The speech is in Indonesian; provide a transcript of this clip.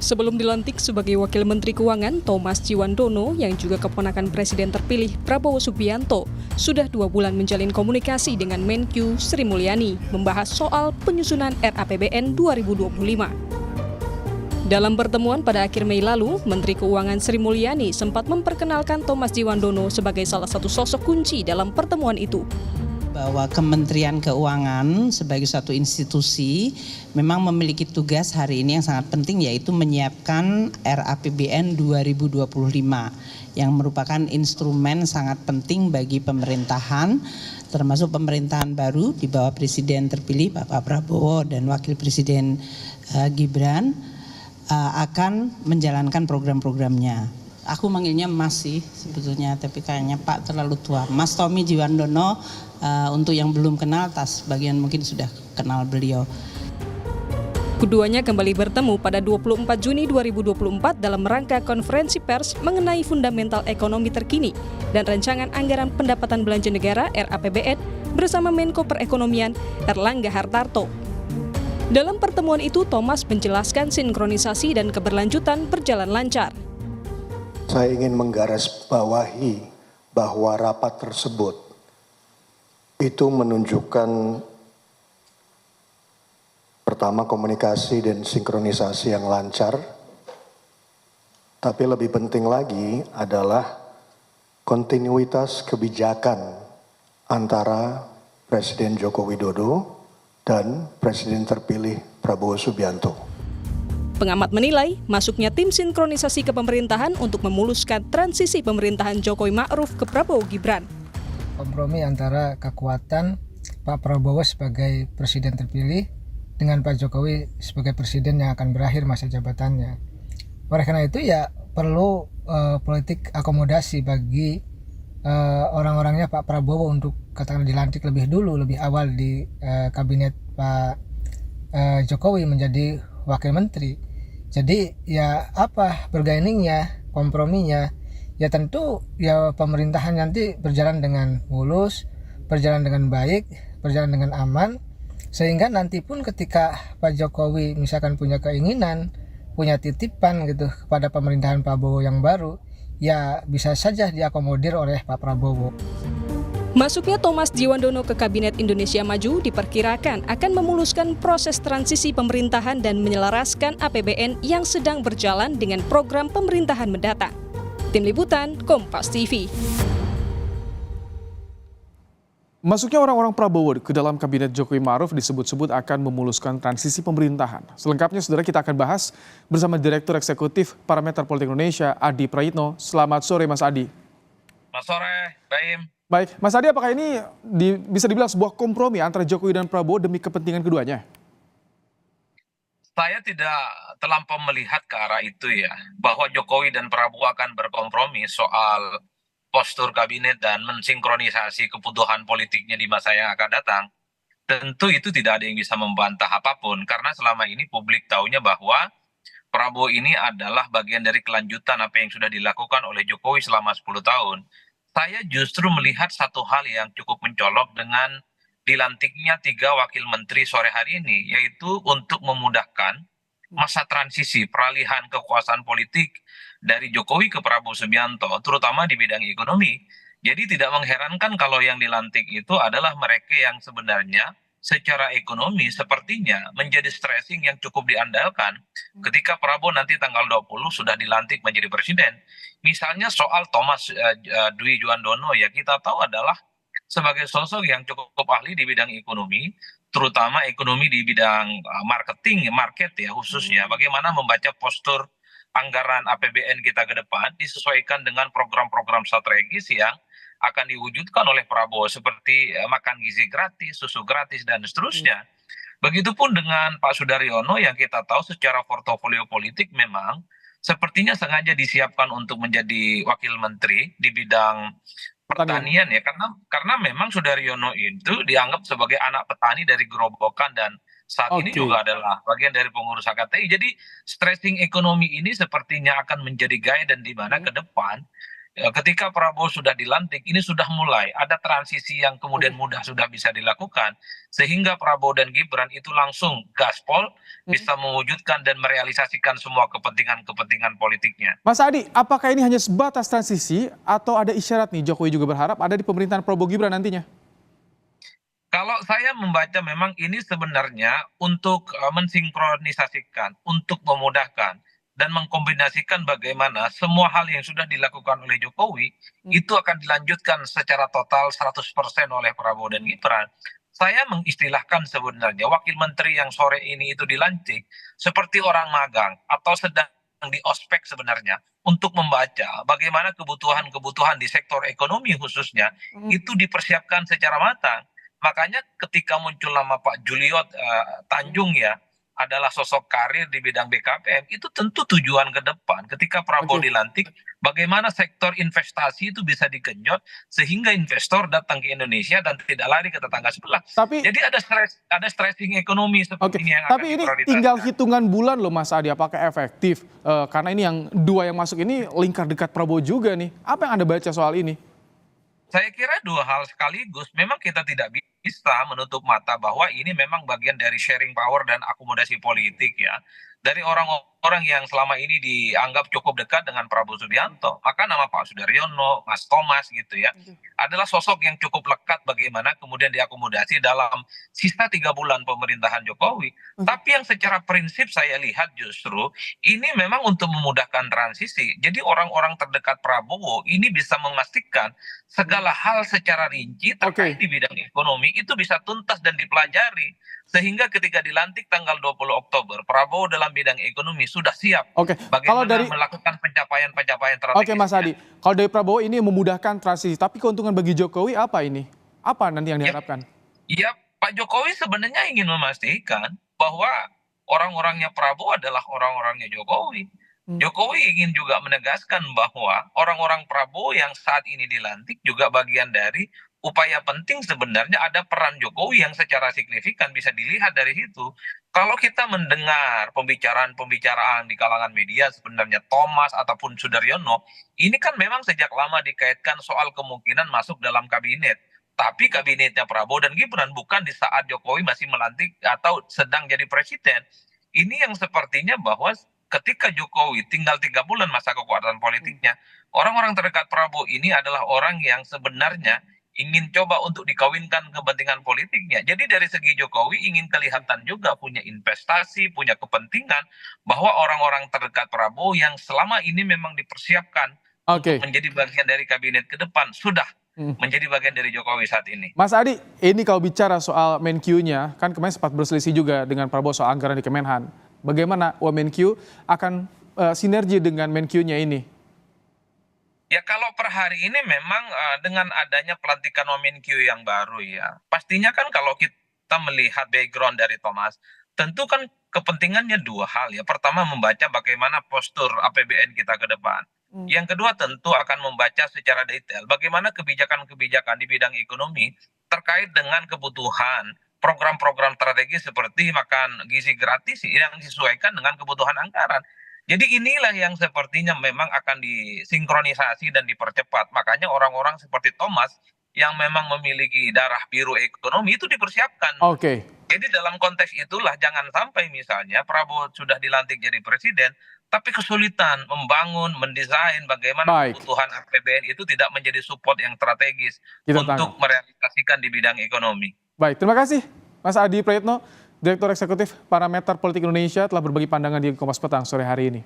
Sebelum dilantik sebagai Wakil Menteri Keuangan, Thomas Djiwandono yang juga keponakan Presiden terpilih Prabowo Subianto sudah 2 bulan menjalin komunikasi dengan Menkyu Sri Mulyani membahas soal penyusunan RAPBN 2025. Dalam pertemuan pada akhir Mei lalu, Menteri Keuangan Sri Mulyani sempat memperkenalkan Thomas Djiwandono sebagai salah satu sosok kunci dalam pertemuan itu. Bahwa Kementerian Keuangan sebagai suatu institusi memang memiliki tugas hari ini yang sangat penting, yaitu menyiapkan RAPBN 2025 yang merupakan instrumen sangat penting bagi pemerintahan, termasuk pemerintahan baru di bawah Presiden terpilih Bapak Prabowo dan Wakil Presiden Gibran akan menjalankan program-programnya. Aku manggilnya Mas sih sebetulnya, tapi kayaknya Pak terlalu tua. Mas Tommy Djiwandono, untuk yang belum kenal, sebagian mungkin sudah kenal beliau. Keduanya kembali bertemu pada 24 Juni 2024 dalam rangka konferensi pers mengenai fundamental ekonomi terkini dan rancangan anggaran pendapatan belanja negara RAPBN bersama Menko Perekonomian Erlangga Hartarto. Dalam pertemuan itu, Thomas menjelaskan sinkronisasi dan keberlanjutan berjalan lancar. Saya ingin menggarisbawahi bahwa rapat tersebut itu menunjukkan pertama komunikasi dan sinkronisasi yang lancar, tapi lebih penting lagi adalah kontinuitas kebijakan antara Presiden Joko Widodo dan Presiden terpilih Prabowo Subianto. Pengamat menilai, masuknya tim sinkronisasi kepemerintahan untuk memuluskan transisi pemerintahan Jokowi Ma'ruf ke Prabowo Gibran. Kompromi antara kekuatan Pak Prabowo sebagai presiden terpilih dengan Pak Jokowi sebagai presiden yang akan berakhir masa jabatannya. Oleh karena itu ya perlu politik akomodasi bagi orang-orangnya Pak Prabowo untuk katakan dilantik lebih dulu, lebih awal di kabinet Pak Jokowi menjadi wakil menteri. Jadi ya apa bergainingnya, komprominya, ya tentu ya pemerintahan nanti berjalan dengan mulus, berjalan dengan baik, berjalan dengan aman, sehingga nanti pun ketika Pak Jokowi misalkan punya keinginan, punya titipan gitu kepada pemerintahan Prabowo yang baru, ya bisa saja diakomodir oleh Pak Prabowo. Masuknya Thomas Djiwandono ke Kabinet Indonesia Maju diperkirakan akan memuluskan proses transisi pemerintahan dan menyelaraskan APBN yang sedang berjalan dengan program pemerintahan mendatang. Tim Liputan, Kompas TV. Masuknya orang-orang Prabowo ke dalam Kabinet Jokowi Ma'ruf disebut-sebut akan memuluskan transisi pemerintahan. Selengkapnya, saudara, kita akan bahas bersama Direktur Eksekutif Parameter Politik Indonesia, Adi Prayitno. Selamat sore, Mas Adi. Selamat sore, Baim. Baik, Mas Adi, apakah ini bisa dibilang sebuah kompromi antara Jokowi dan Prabowo demi kepentingan keduanya? Saya tidak terlampau melihat ke arah itu ya, bahwa Jokowi dan Prabowo akan berkompromi soal postur kabinet dan mensinkronisasi kebutuhan politiknya di masa yang akan datang. Tentu itu tidak ada yang bisa membantah apapun, karena selama ini publik tahunya bahwa Prabowo ini adalah bagian dari kelanjutan apa yang sudah dilakukan oleh Jokowi selama 10 tahun. Saya justru melihat satu hal yang cukup mencolok dengan dilantiknya 3 wakil menteri sore hari ini, yaitu untuk memudahkan masa transisi peralihan kekuasaan politik dari Jokowi ke Prabowo Subianto, terutama di bidang ekonomi. Jadi tidak mengherankan kalau yang dilantik itu adalah mereka yang sebenarnya secara ekonomi sepertinya menjadi stressing yang cukup diandalkan ketika Prabowo nanti tanggal 20 sudah dilantik menjadi presiden. Misalnya soal Thomas Djiwandono, ya kita tahu adalah sebagai sosok yang cukup ahli di bidang ekonomi, terutama ekonomi di bidang marketing, market ya khususnya, bagaimana membaca postur anggaran APBN kita ke depan disesuaikan dengan program-program strategis yang akan diwujudkan oleh Prabowo seperti makan gizi gratis, susu gratis, dan seterusnya. Begitupun dengan Pak Sudaryono yang kita tahu secara portofolio politik memang sepertinya sengaja disiapkan untuk menjadi wakil menteri di bidang pertanian ya, karena memang Sudaryono itu dianggap sebagai anak petani dari gerobokan dan saat ini juga adalah bagian dari pengurus HKTI. Jadi stressing ekonomi ini sepertinya akan menjadi gaya dan di mana ke depan ketika Prabowo sudah dilantik, ini sudah mulai ada transisi yang kemudian mudah sudah bisa dilakukan, sehingga Prabowo dan Gibran itu langsung gaspol, bisa mewujudkan dan merealisasikan semua kepentingan-kepentingan politiknya. Mas Adi, apakah ini hanya sebatas transisi atau ada isyarat nih Jokowi juga berharap ada di pemerintahan Prabowo Gibran nantinya? Kalau saya membaca memang ini sebenarnya untuk mensinkronisasikan, untuk memudahkan dan mengkombinasikan bagaimana semua hal yang sudah dilakukan oleh Jokowi itu akan dilanjutkan secara total 100% oleh Prabowo dan Gibran. Saya mengistilahkan sebenarnya wakil menteri yang sore ini itu dilantik seperti orang magang atau sedang di ospek sebenarnya untuk membaca bagaimana kebutuhan-kebutuhan di sektor ekonomi khususnya itu dipersiapkan secara matang. Makanya ketika muncul nama Pak Juliot Tanjung ya, adalah sosok karir di bidang BKPM, itu tentu tujuan ke depan. Ketika Prabowo dilantik, bagaimana sektor investasi itu bisa digenjot sehingga investor datang ke Indonesia dan tidak lari ke tetangga sebelah. Jadi ada stressing ekonomi seperti ini yang akan tapi ini diprioritaskan. tinggal hitungan bulan loh Mas Adi, apakah efektif? Karena ini yang dua yang masuk ini lingkar dekat Prabowo juga nih. Apa yang Anda baca soal ini? Saya kira dua hal sekaligus. Memang kita tidak bisa menutup mata bahwa ini memang bagian dari sharing power dan akomodasi politik ya. Dari orang-orang yang selama ini dianggap cukup dekat dengan Prabowo Subianto. Maka nama Pak Sudaryono, Mas Thomas gitu ya. Adalah sosok yang cukup lekat bagaimana kemudian diakomodasi dalam sisa 3 bulan pemerintahan Jokowi. Tapi yang secara prinsip saya lihat justru ini memang untuk memudahkan transisi. Jadi orang-orang terdekat Prabowo ini bisa memastikan segala hal secara rinci terkait di bidang ekonomi itu bisa tuntas dan dipelajari. Sehingga ketika dilantik tanggal 20 Oktober, Prabowo dalam bidang ekonomi sudah siap bagaimana melakukan pencapaian-pencapaian strategis. Oke Mas Adi, kalau dari Prabowo ini memudahkan transisi, tapi keuntungan bagi Jokowi apa ini? Apa nanti yang diharapkan? Ya, Pak Jokowi sebenarnya ingin memastikan bahwa orang-orangnya Prabowo adalah orang-orangnya Jokowi. Jokowi ingin juga menegaskan bahwa orang-orang Prabowo yang saat ini dilantik juga bagian dari upaya penting sebenarnya ada peran Jokowi yang secara signifikan bisa dilihat dari situ. Kalau kita mendengar pembicaraan-pembicaraan di kalangan media sebenarnya Thomas ataupun Sudaryono, ini kan memang sejak lama dikaitkan soal kemungkinan masuk dalam kabinet. Tapi kabinetnya Prabowo dan Gibran bukan di saat Jokowi masih melantik atau sedang jadi presiden. Ini yang sepertinya bahwa ketika Jokowi tinggal 3 bulan masa kekuasaan politiknya, orang-orang terdekat Prabowo ini adalah orang yang sebenarnya ingin coba untuk dikawinkan kepentingan politiknya. Jadi dari segi Jokowi ingin kelihatan juga punya investasi, punya kepentingan bahwa orang-orang terdekat Prabowo yang selama ini memang dipersiapkan untuk menjadi bagian dari kabinet ke depan sudah menjadi bagian dari Jokowi saat ini. Mas Adi, ini kalau bicara soal Menq-nya, kan kemarin sempat berselisih juga dengan Prabowo soal anggaran di Kemenhan. Bagaimana Wamenq akan sinergi dengan Menq-nya ini? Ya kalau per hari ini memang dengan adanya pelantikan Wamenq yang baru ya, pastinya kan kalau kita melihat background dari Thomas, tentu kan kepentingannya dua hal ya. Pertama membaca bagaimana postur APBN kita ke depan. Yang kedua tentu akan membaca secara detail bagaimana kebijakan-kebijakan di bidang ekonomi terkait dengan kebutuhan program-program strategis seperti makan gizi gratis yang disesuaikan dengan kebutuhan anggaran. Jadi inilah yang sepertinya memang akan disinkronisasi dan dipercepat. Makanya orang-orang seperti Thomas yang memang memiliki darah biru ekonomi itu dipersiapkan. Jadi dalam konteks itulah jangan sampai misalnya Prabowo sudah dilantik jadi presiden, tapi kesulitan membangun, mendesain bagaimana kebutuhan APBN itu tidak menjadi support yang strategis untuk merealisasikan di bidang ekonomi. Baik, terima kasih Mas Adi Prayitno, Direktur Eksekutif Parameter Politik Indonesia telah berbagi pandangan di Kompas Petang sore hari ini.